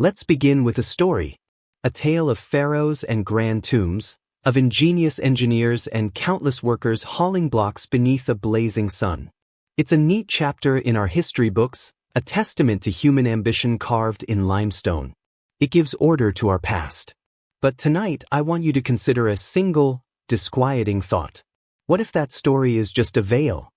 Let's begin with a story. A tale of pharaohs and grand tombs, of ingenious engineers and countless workers hauling blocks beneath a blazing sun. It's a neat chapter in our history books, a testament to human ambition carved in limestone. It gives order to our past. But tonight I want you to consider a single, disquieting thought. What if that story is just a veil?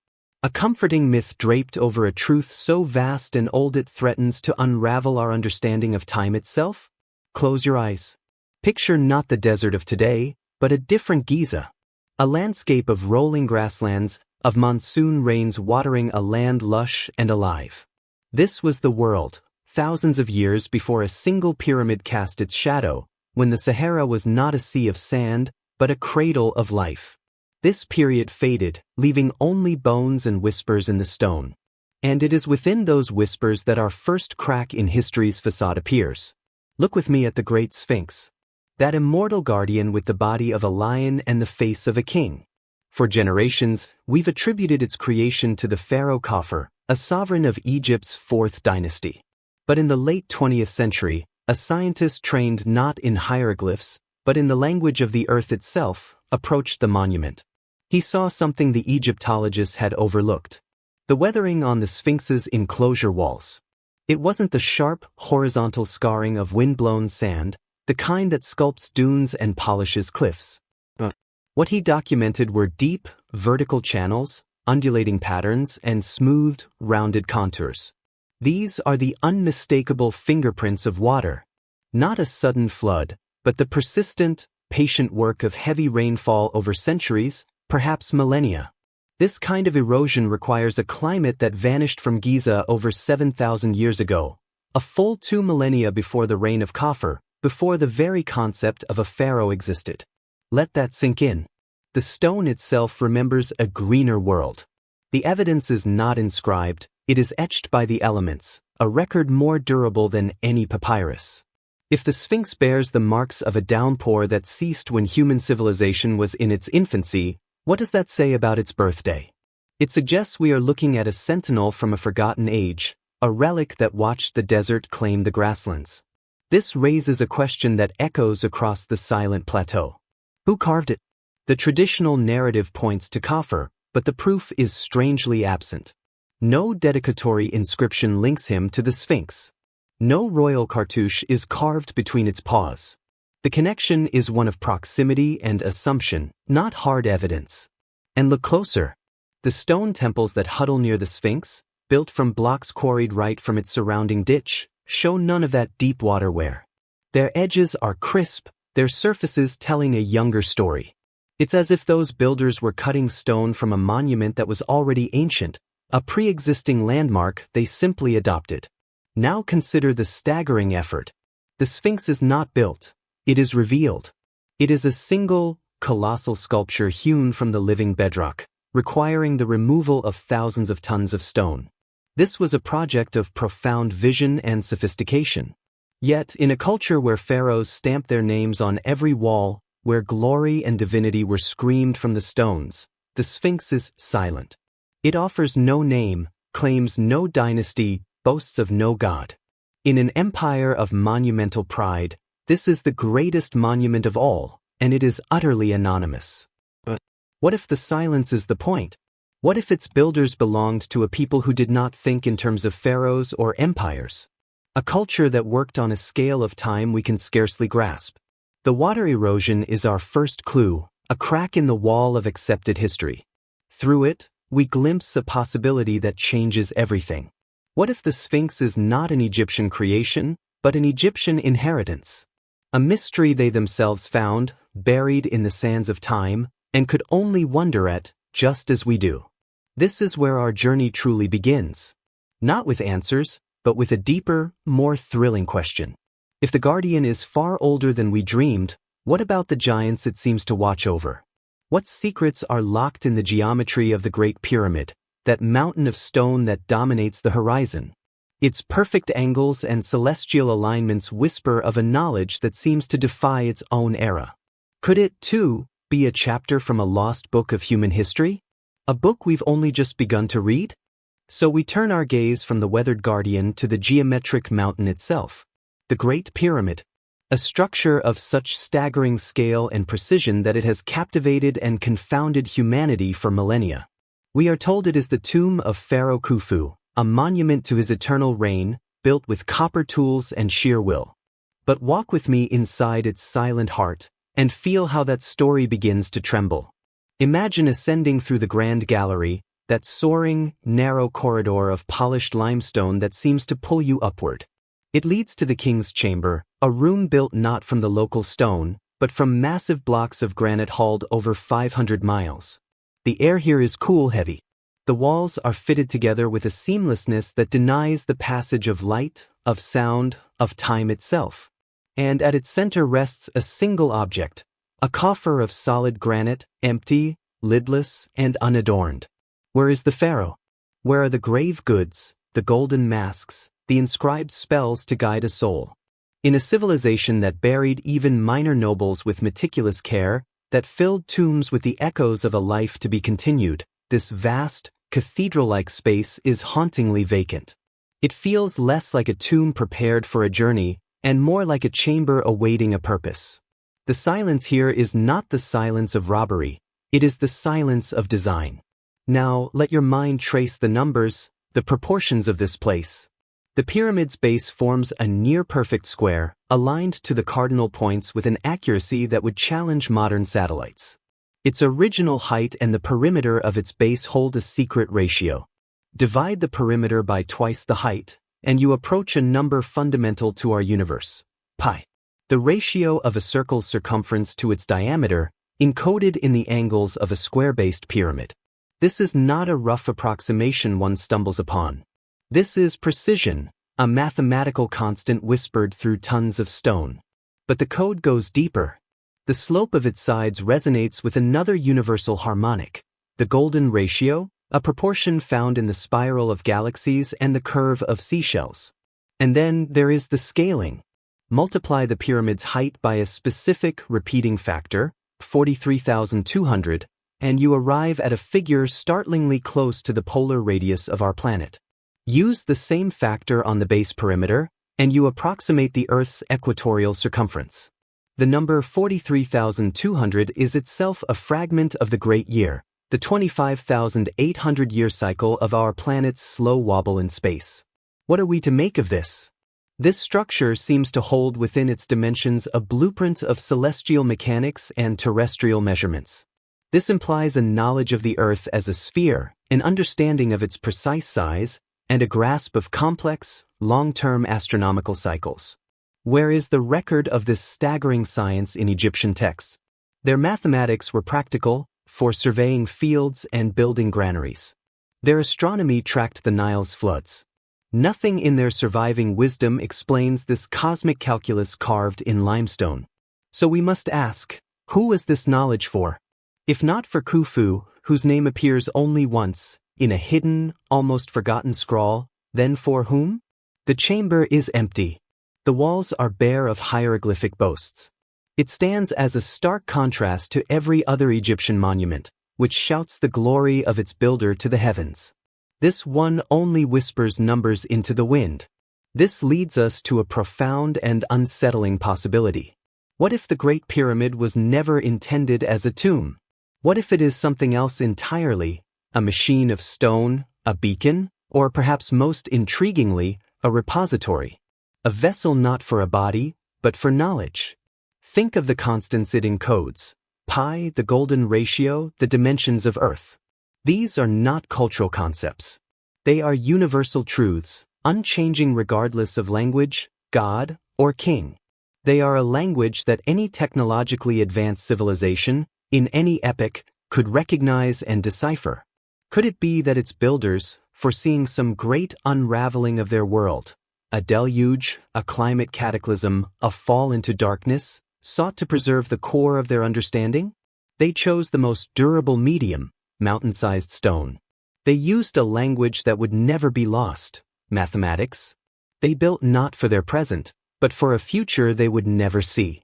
A comforting myth draped over a truth so vast and old it threatens to unravel our understanding of time itself? Close your eyes. Picture not the desert of today, but a different Giza. A landscape of rolling grasslands, of monsoon rains watering a land lush and alive. This was the world, thousands of years before a single pyramid cast its shadow, when the Sahara was not a sea of sand, but a cradle of life. This period faded, leaving only bones and whispers in the stone. And it is within those whispers that our first crack in history's facade appears. Look with me at the Great Sphinx. That immortal guardian with the body of a lion and the face of a king. For generations, we've attributed its creation to the Pharaoh Khafre, a sovereign of Egypt's 4th dynasty. But in the late 20th century, a scientist trained not in hieroglyphs, but in the language of the earth itself, approached the monument. He saw something the Egyptologists had overlooked. The weathering on the Sphinx's enclosure walls. It wasn't the sharp, horizontal scarring of wind-blown sand, the kind that sculpts dunes and polishes cliffs. What he documented were deep, vertical channels, undulating patterns, and smoothed, rounded contours. These are the unmistakable fingerprints of water. Not a sudden flood, but the persistent, patient work of heavy rainfall over centuries, perhaps millennia. This kind of erosion requires a climate that vanished from Giza over 7,000 years ago, a full 2 millennia before the reign of Khafre, before the very concept of a pharaoh existed. Let that sink in. The stone itself remembers a greener world. The evidence is not inscribed, it is etched by the elements, a record more durable than any papyrus. If the Sphinx bears the marks of a downpour that ceased when human civilization was in its infancy, what does that say about its birthday? It suggests we are looking at a sentinel from a forgotten age, a relic that watched the desert claim the grasslands. This raises a question that echoes across the silent plateau. Who carved it? The traditional narrative points to Khafre, but the proof is strangely absent. No dedicatory inscription links him to the Sphinx. No royal cartouche is carved between its paws. The connection is one of proximity and assumption, not hard evidence. And look closer. The stone temples that huddle near the Sphinx, built from blocks quarried right from its surrounding ditch, show none of that deep water wear. Their edges are crisp, their surfaces telling a younger story. It's as if those builders were cutting stone from a monument that was already ancient, a pre-existing landmark they simply adopted. Now consider the staggering effort. The Sphinx is not built. It is revealed. It is a single, colossal sculpture hewn from the living bedrock, requiring the removal of thousands of tons of stone. This was a project of profound vision and sophistication. Yet, in a culture where pharaohs stamped their names on every wall, where glory and divinity were screamed from the stones, the Sphinx is silent. It offers no name, claims no dynasty, boasts of no god. In an empire of monumental pride, this is the greatest monument of all, and it is utterly anonymous. But what if the silence is the point? What if its builders belonged to a people who did not think in terms of pharaohs or empires? A culture that worked on a scale of time we can scarcely grasp. The water erosion is our first clue, a crack in the wall of accepted history. Through it, we glimpse a possibility that changes everything. What if the Sphinx is not an Egyptian creation, but an Egyptian inheritance? A mystery they themselves found, buried in the sands of time, and could only wonder at, just as we do. This is where our journey truly begins. Not with answers, but with a deeper, more thrilling question. If the Guardian is far older than we dreamed, what about the giants it seems to watch over? What secrets are locked in the geometry of the Great Pyramid, that mountain of stone that dominates the horizon? Its perfect angles and celestial alignments whisper of a knowledge that seems to defy its own era. Could it, too, be a chapter from a lost book of human history? A book we've only just begun to read? So we turn our gaze from the weathered guardian to the geometric mountain itself. The Great Pyramid. A structure of such staggering scale and precision that it has captivated and confounded humanity for millennia. We are told it is the tomb of Pharaoh Khufu, a monument to his eternal reign, built with copper tools and sheer will. But walk with me inside its silent heart, and feel how that story begins to tremble. Imagine ascending through the grand gallery, that soaring, narrow corridor of polished limestone that seems to pull you upward. It leads to the king's chamber, a room built not from the local stone, but from massive blocks of granite hauled over 500 miles. The air here is cool heavy. The walls are fitted together with a seamlessness that denies the passage of light, of sound, of time itself. And at its center rests a single object, a coffer of solid granite, empty, lidless, and unadorned. Where is the pharaoh? Where are the grave goods, the golden masks, the inscribed spells to guide a soul? In a civilization that buried even minor nobles with meticulous care, that filled tombs with the echoes of a life to be continued, this vast, cathedral-like space is hauntingly vacant. It feels less like a tomb prepared for a journey, and more like a chamber awaiting a purpose. The silence here is not the silence of robbery, it is the silence of design. Now, let your mind trace the numbers, the proportions of this place. The pyramid's base forms a near-perfect square, aligned to the cardinal points with an accuracy that would challenge modern satellites. Its original height and the perimeter of its base hold a secret ratio. Divide the perimeter by twice the height, and you approach a number fundamental to our universe: pi. The ratio of a circle's circumference to its diameter, encoded in the angles of a square-based pyramid. This is not a rough approximation one stumbles upon. This is precision, a mathematical constant whispered through tons of stone. But the code goes deeper. The slope of its sides resonates with another universal harmonic, the golden ratio, a proportion found in the spiral of galaxies and the curve of seashells. And then there is the scaling. Multiply the pyramid's height by a specific repeating factor, 43,200, and you arrive at a figure startlingly close to the polar radius of our planet. Use the same factor on the base perimeter, and you approximate the Earth's equatorial circumference. The number 43,200 is itself a fragment of the Great Year, the 25,800-year cycle of our planet's slow wobble in space. What are we to make of this? This structure seems to hold within its dimensions a blueprint of celestial mechanics and terrestrial measurements. This implies a knowledge of the Earth as a sphere, an understanding of its precise size, and a grasp of complex, long-term astronomical cycles. Where is the record of this staggering science in Egyptian texts? Their mathematics were practical, for surveying fields and building granaries. Their astronomy tracked the Nile's floods. Nothing in their surviving wisdom explains this cosmic calculus carved in limestone. So we must ask, who was this knowledge for? If not for Khufu, whose name appears only once, in a hidden, almost forgotten scrawl, then for whom? The chamber is empty. The walls are bare of hieroglyphic boasts. It stands as a stark contrast to every other Egyptian monument, which shouts the glory of its builder to the heavens. This one only whispers numbers into the wind. This leads us to a profound and unsettling possibility. What if the Great Pyramid was never intended as a tomb? What if it is something else entirely, a machine of stone, a beacon, or perhaps most intriguingly, a repository? A vessel not for a body, but for knowledge. Think of the constants it encodes: pi, the golden ratio, the dimensions of Earth. These are not cultural concepts. They are universal truths, unchanging regardless of language, god, or king. They are a language that any technologically advanced civilization, in any epoch, could recognize and decipher. Could it be that its builders, foreseeing some great unraveling of their world, a deluge, a climate cataclysm, a fall into darkness, sought to preserve the core of their understanding? They chose the most durable medium, mountain-sized stone. They used a language that would never be lost, mathematics. They built not for their present, but for a future they would never see.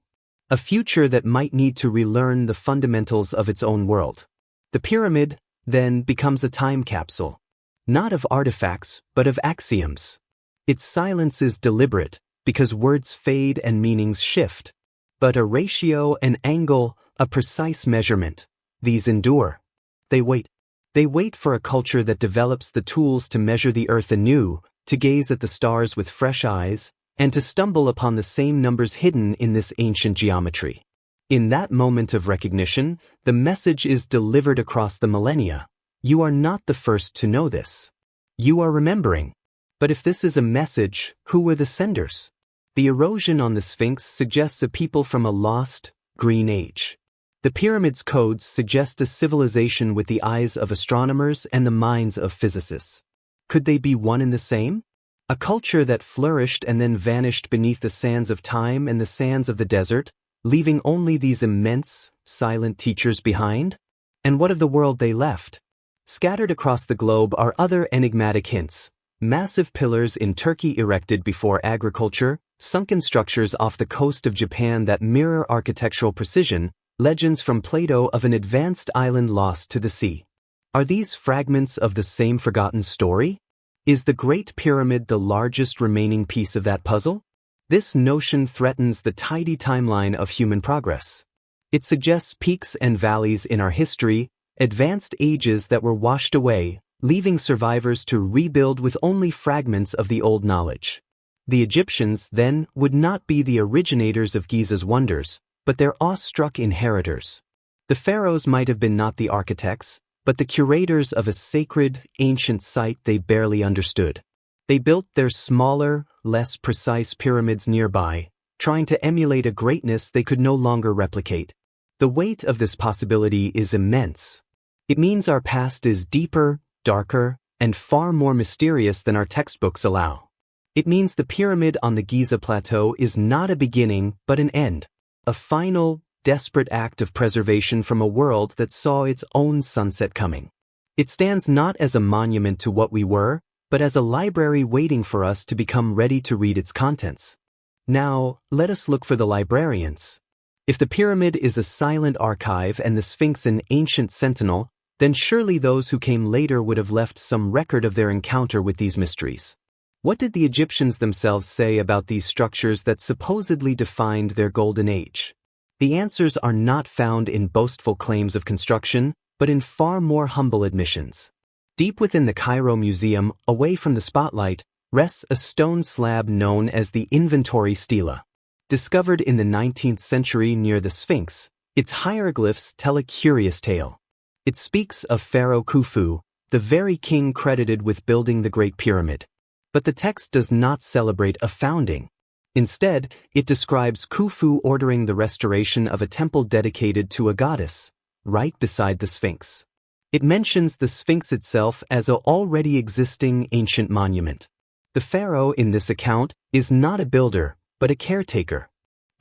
A future that might need to relearn the fundamentals of its own world. The pyramid, then, becomes a time capsule. Not of artifacts, but of axioms. Its silence is deliberate, because words fade and meanings shift. But a ratio, an angle, a precise measurement, these endure. They wait. They wait for a culture that develops the tools to measure the earth anew, to gaze at the stars with fresh eyes, and to stumble upon the same numbers hidden in this ancient geometry. In that moment of recognition, the message is delivered across the millennia. You are not the first to know this. You are remembering. But if this is a message, who were the senders? The erosion on the Sphinx suggests a people from a lost, green age. The pyramid's codes suggest a civilization with the eyes of astronomers and the minds of physicists. Could they be one and the same? A culture that flourished and then vanished beneath the sands of time and the sands of the desert, leaving only these immense, silent teachers behind? And what of the world they left? Scattered across the globe are other enigmatic hints. Massive pillars in Turkey erected before agriculture, sunken structures off the coast of Japan that mirror architectural precision, legends from Plato of an advanced island lost to the sea. Are these fragments of the same forgotten story? Is the Great Pyramid the largest remaining piece of that puzzle? This notion threatens the tidy timeline of human progress. It suggests peaks and valleys in our history, advanced ages that were washed away, leaving survivors to rebuild with only fragments of the old knowledge. The Egyptians, then, would not be the originators of Giza's wonders, but their awestruck inheritors. The pharaohs might have been not the architects, but the curators of a sacred, ancient site they barely understood. They built their smaller, less precise pyramids nearby, trying to emulate a greatness they could no longer replicate. The weight of this possibility is immense. It means our past is deeper, darker, and far more mysterious than our textbooks allow. It means the pyramid on the Giza plateau is not a beginning but an end, a final, desperate act of preservation from a world that saw its own sunset coming. It stands not as a monument to what we were, but as a library waiting for us to become ready to read its contents. Now, let us look for the librarians. If the pyramid is a silent archive and the Sphinx an ancient sentinel, then surely those who came later would have left some record of their encounter with these mysteries. What did the Egyptians themselves say about these structures that supposedly defined their golden age? The answers are not found in boastful claims of construction, but in far more humble admissions. Deep within the Cairo Museum, away from the spotlight, rests a stone slab known as the inventory stela. Discovered in the 19th century near the Sphinx, its hieroglyphs tell a curious tale. It speaks of Pharaoh Khufu, the very king credited with building the Great Pyramid. But the text does not celebrate a founding. Instead, it describes Khufu ordering the restoration of a temple dedicated to a goddess, right beside the Sphinx. It mentions the Sphinx itself as an already existing ancient monument. The pharaoh in this account is not a builder, but a caretaker,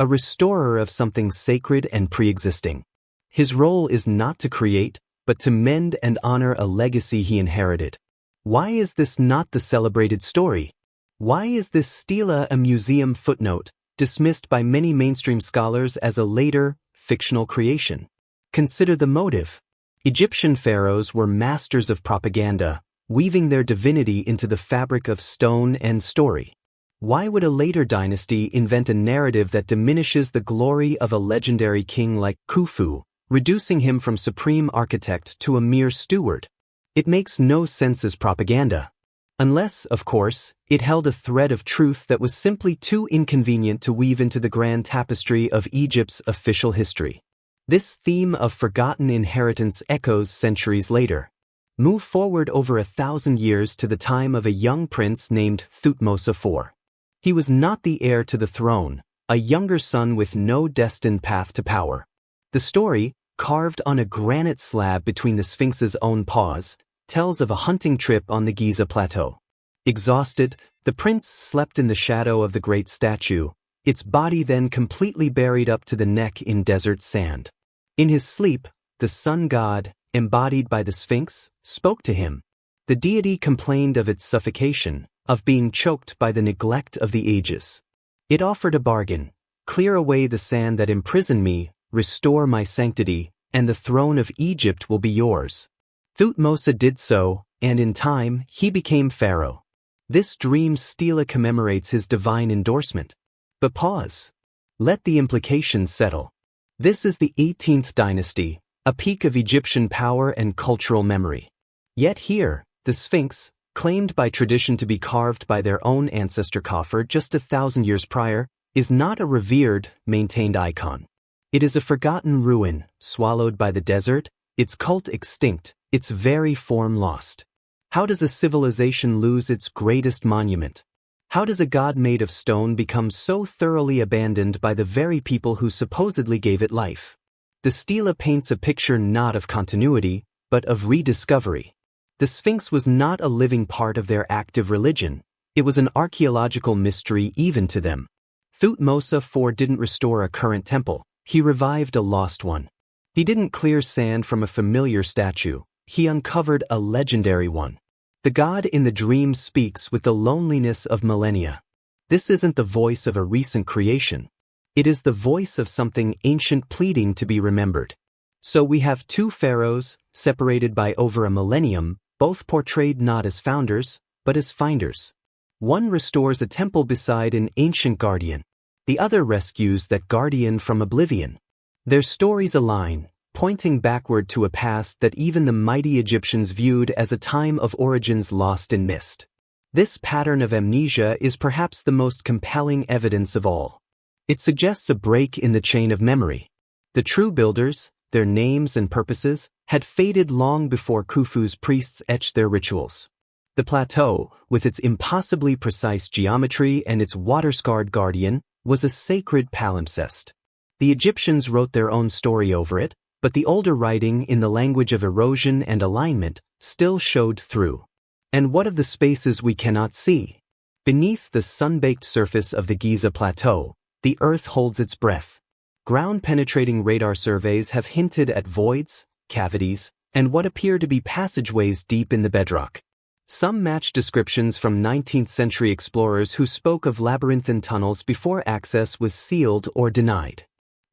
a restorer of something sacred and pre-existing. His role is not to create, but to mend and honor a legacy he inherited. Why is this not the celebrated story? Why is this stela a museum footnote, dismissed by many mainstream scholars as a later, fictional creation? Consider the motive. Egyptian pharaohs were masters of propaganda, weaving their divinity into the fabric of stone and story. Why would a later dynasty invent a narrative that diminishes the glory of a legendary king like Khufu, reducing him from supreme architect to a mere steward? It makes no sense as propaganda. Unless, of course, it held a thread of truth that was simply too inconvenient to weave into the grand tapestry of Egypt's official history. This theme of forgotten inheritance echoes centuries later. Move forward over 1,000 years to the time of a young prince named Thutmose IV. He was not the heir to the throne, a younger son with no destined path to power. The story, carved on a granite slab between the Sphinx's own paws, tells of a hunting trip on the Giza plateau. Exhausted, the prince slept in the shadow of the great statue, its body then completely buried up to the neck in desert sand. In his sleep, the sun god, embodied by the Sphinx, spoke to him. The deity complained of its suffocation, of being choked by the neglect of the ages. It offered a bargain: clear away the sand that imprisoned me, restore my sanctity, and the throne of Egypt will be yours. Thutmose did so, and in time, he became pharaoh. This dream stela commemorates his divine endorsement. But pause. Let the implications settle. This is the 18th dynasty, a peak of Egyptian power and cultural memory. Yet here, the Sphinx, claimed by tradition to be carved by their own ancestor Khafre just 1,000 years prior, is not a revered, maintained icon. It is a forgotten ruin, swallowed by the desert, its cult extinct, its very form lost. How does a civilization lose its greatest monument? How does a god made of stone become so thoroughly abandoned by the very people who supposedly gave it life? The stela paints a picture not of continuity, but of rediscovery. The Sphinx was not a living part of their active religion. It was an archaeological mystery even to them. Thutmose IV didn't restore a current temple. He revived a lost one. He didn't clear sand from a familiar statue. He uncovered a legendary one. The god in the dream speaks with the loneliness of millennia. This isn't the voice of a recent creation. It is the voice of something ancient pleading to be remembered. So we have two pharaohs, separated by over a millennium, both portrayed not as founders, but as finders. One restores a temple beside an ancient guardian. The other rescues that guardian from oblivion. Their stories align, pointing backward to a past that even the mighty Egyptians viewed as a time of origins lost in mist. This pattern of amnesia is perhaps the most compelling evidence of all. It suggests a break in the chain of memory. The true builders, their names and purposes, had faded long before Khufu's priests etched their rituals. The plateau, with its impossibly precise geometry and its water-scarred guardian, was a sacred palimpsest. The Egyptians wrote their own story over it, but the older writing in the language of erosion and alignment still showed through. And what of the spaces we cannot see? Beneath the sun-baked surface of the Giza plateau, the earth holds its breath. Ground-penetrating radar surveys have hinted at voids, cavities, and what appear to be passageways deep in the bedrock. Some match descriptions from 19th-century explorers who spoke of labyrinthine tunnels before access was sealed or denied.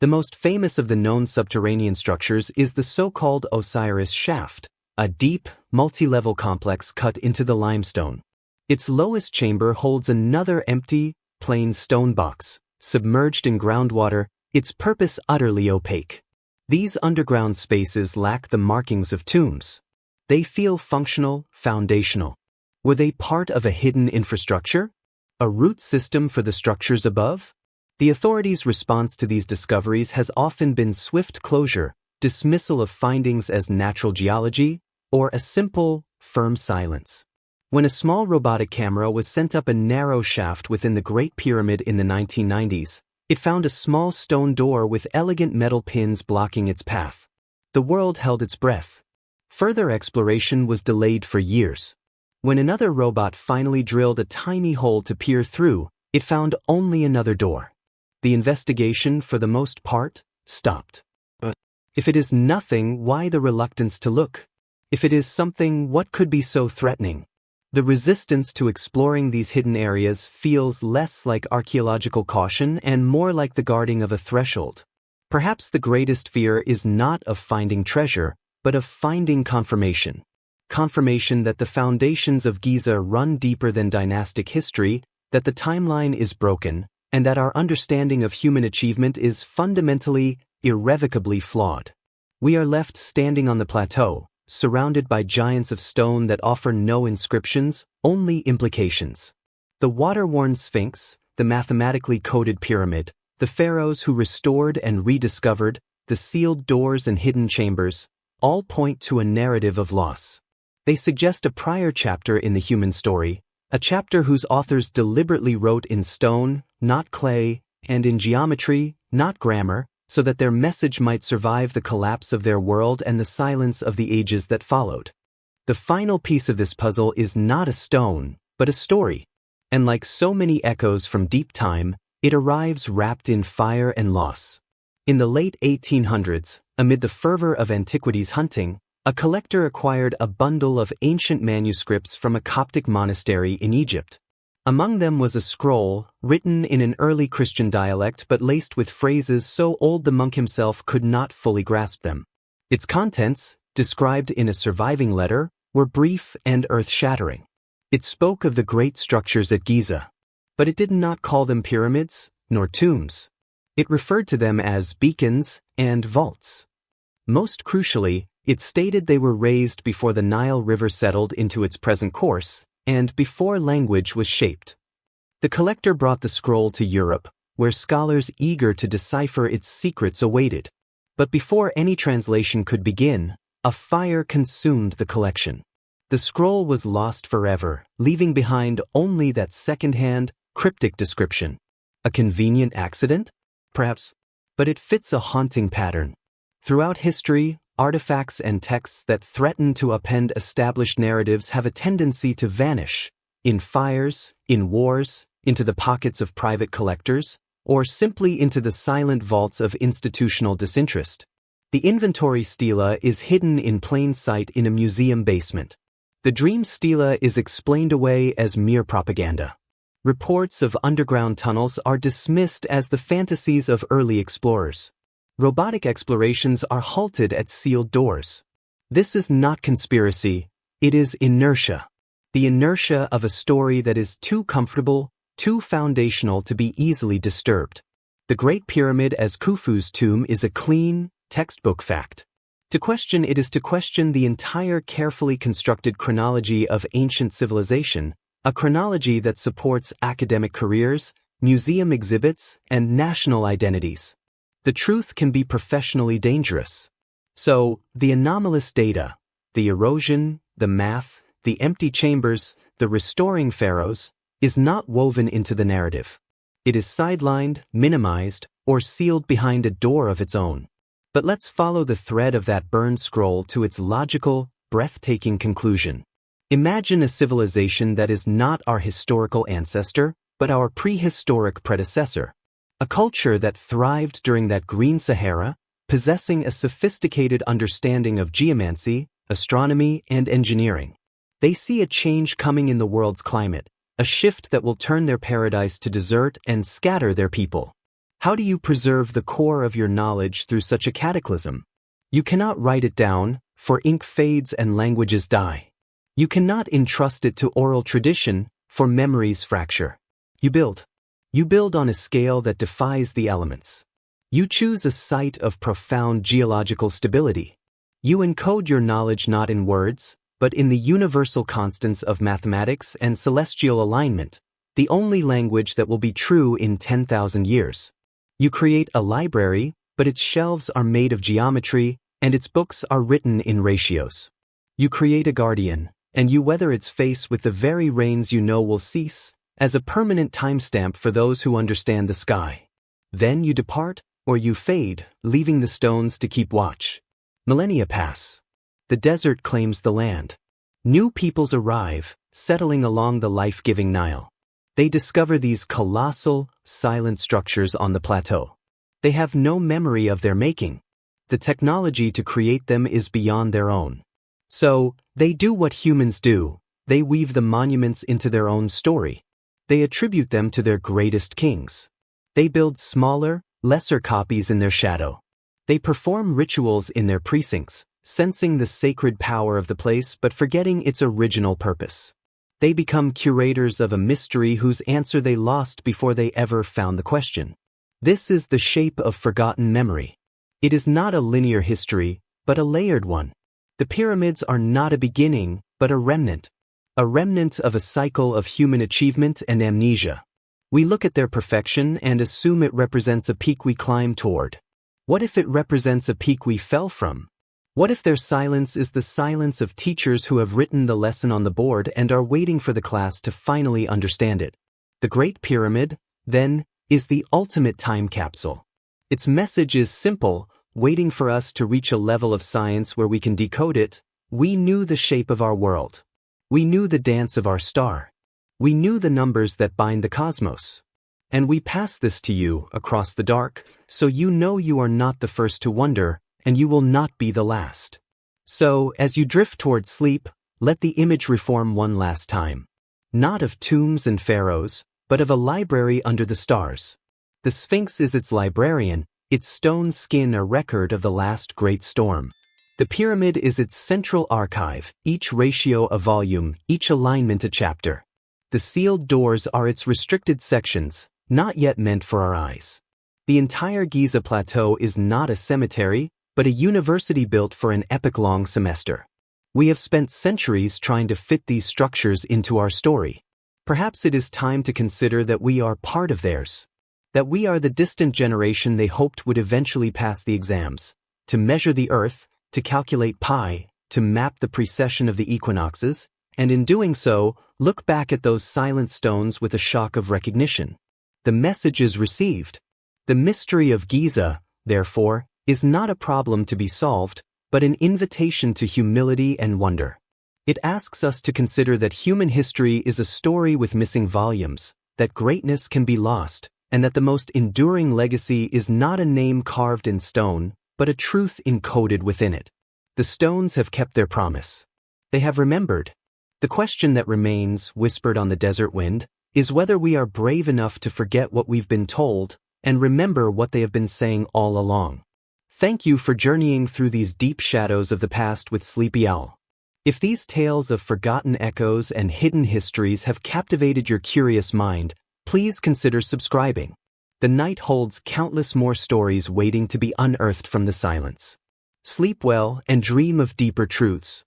The most famous of the known subterranean structures is the so-called Osiris Shaft, a deep, multi-level complex cut into the limestone. Its lowest chamber holds another empty, plain stone box, submerged in groundwater, its purpose utterly opaque. These underground spaces lack the markings of tombs. They feel functional, foundational. Were they part of a hidden infrastructure? A root system for the structures above? The authorities' response to these discoveries has often been swift closure, dismissal of findings as natural geology, or a simple, firm silence. When a small robotic camera was sent up a narrow shaft within the Great Pyramid in the 1990s, it found a small stone door with elegant metal pins blocking its path. The world held its breath. Further exploration was delayed for years. When another robot finally drilled a tiny hole to peer through, it found only another door. The investigation, for the most part, stopped. But if it is nothing, why the reluctance to look? If it is something, what could be so threatening? The resistance to exploring these hidden areas feels less like archaeological caution and more like the guarding of a threshold. Perhaps the greatest fear is not of finding treasure, but of finding confirmation. Confirmation that the foundations of Giza run deeper than dynastic history, that the timeline is broken, and that our understanding of human achievement is fundamentally, irrevocably flawed. We are left standing on the plateau, surrounded by giants of stone that offer no inscriptions, only implications. The water-worn Sphinx, the mathematically coded pyramid, the pharaohs who restored and rediscovered, the sealed doors and hidden chambers, all point to a narrative of loss. They suggest a prior chapter in the human story, a chapter whose authors deliberately wrote in stone, not clay, and in geometry, not grammar, so that their message might survive the collapse of their world and the silence of the ages that followed. The final piece of this puzzle is not a stone, but a story. And like so many echoes from deep time, it arrives wrapped in fire and loss. In the late 1800s, amid the fervor of antiquities hunting, a collector acquired a bundle of ancient manuscripts from a Coptic monastery in Egypt. Among them was a scroll, written in an early Christian dialect but laced with phrases so old the monk himself could not fully grasp them. Its contents, described in a surviving letter, were brief and earth-shattering. It spoke of the great structures at Giza. But it did not call them pyramids, nor tombs. It referred to them as beacons and vaults. Most crucially, it stated they were raised before the Nile River settled into its present course, and before language was shaped. The collector brought the scroll to Europe, where scholars eager to decipher its secrets awaited. But before any translation could begin, a fire consumed the collection. The scroll was lost forever, leaving behind only that second-hand, cryptic description. A convenient accident? Perhaps. But it fits a haunting pattern. Throughout history, artifacts and texts that threaten to upend established narratives have a tendency to vanish, in fires, in wars, into the pockets of private collectors, or simply into the silent vaults of institutional disinterest. The inventory stela is hidden in plain sight in a museum basement. The dream stela is explained away as mere propaganda. Reports of underground tunnels are dismissed as the fantasies of early explorers. Robotic explorations are halted at sealed doors. This is not conspiracy, it is inertia. The inertia of a story that is too comfortable, too foundational to be easily disturbed. The Great Pyramid as Khufu's tomb is a clean, textbook fact. To question it is to question the entire carefully constructed chronology of ancient civilization, a chronology that supports academic careers, museum exhibits, and national identities. The truth can be professionally dangerous. So, the anomalous data, the erosion, the math, the empty chambers, the restoring pharaohs, is not woven into the narrative. It is sidelined, minimized, or sealed behind a door of its own. But let's follow the thread of that burned scroll to its logical, breathtaking conclusion. Imagine a civilization that is not our historical ancestor, but our prehistoric predecessor. A culture that thrived during that green Sahara, possessing a sophisticated understanding of geomancy, astronomy, and engineering. They see a change coming in the world's climate, a shift that will turn their paradise to desert and scatter their people. How do you preserve the core of your knowledge through such a cataclysm? You cannot write it down, for ink fades and languages die. You cannot entrust it to oral tradition, for memories fracture. You build on a scale that defies the elements. You choose a site of profound geological stability. You encode your knowledge not in words, but in the universal constants of mathematics and celestial alignment, the only language that will be true in 10,000 years. You create a library, but its shelves are made of geometry, and its books are written in ratios. You create a guardian, and you weather its face with the very rains you know will cease, as a permanent timestamp for those who understand the sky. Then you depart, or you fade, leaving the stones to keep watch. Millennia pass. The desert claims the land. New peoples arrive, settling along the life-giving Nile. They discover these colossal, silent structures on the plateau. They have no memory of their making. The technology to create them is beyond their own. So, they do what humans do. They weave the monuments into their own story. They attribute them to their greatest kings. They build smaller, lesser copies in their shadow. They perform rituals in their precincts, sensing the sacred power of the place but forgetting its original purpose. They become curators of a mystery whose answer they lost before they ever found the question. This is the shape of forgotten memory. It is not a linear history, but a layered one. The pyramids are not a beginning, but a remnant of a cycle of human achievement and amnesia. We look at their perfection and assume it represents a peak we climb toward. What if it represents a peak we fell from? What if their silence is the silence of teachers who have written the lesson on the board and are waiting for the class to finally understand it? The Great Pyramid, then, is the ultimate time capsule. Its message is simple, waiting for us to reach a level of science where we can decode it. We knew the shape of our world. We knew the dance of our star. We knew the numbers that bind the cosmos. And we pass this to you across the dark, so you know you are not the first to wonder, and you will not be the last. So, as you drift toward sleep, let the image reform one last time. Not of tombs and pharaohs, but of a library under the stars. The Sphinx is its librarian, its stone skin a record of the last great storm. The pyramid is its central archive, each ratio a volume, each alignment a chapter. The sealed doors are its restricted sections, not yet meant for our eyes. The entire Giza plateau is not a cemetery, but a university built for an epic-long semester. We have spent centuries trying to fit these structures into our story. Perhaps it is time to consider that we are part of theirs. That we are the distant generation they hoped would eventually pass the exams, to measure the Earth, to calculate pi, to map the precession of the equinoxes, and in doing so, look back at those silent stones with a shock of recognition. The message is received. The mystery of Giza, therefore, is not a problem to be solved, but an invitation to humility and wonder. It asks us to consider that human history is a story with missing volumes, that greatness can be lost, and that the most enduring legacy is not a name carved in stone, but a truth encoded within it. The stones have kept their promise. They have remembered. The question that remains, whispered on the desert wind, is whether we are brave enough to forget what we've been told and remember what they have been saying all along. Thank you for journeying through these deep shadows of the past with Sleepy Owl. If these tales of forgotten echoes and hidden histories have captivated your curious mind, please consider subscribing. The night holds countless more stories waiting to be unearthed from the silence. Sleep well and dream of deeper truths.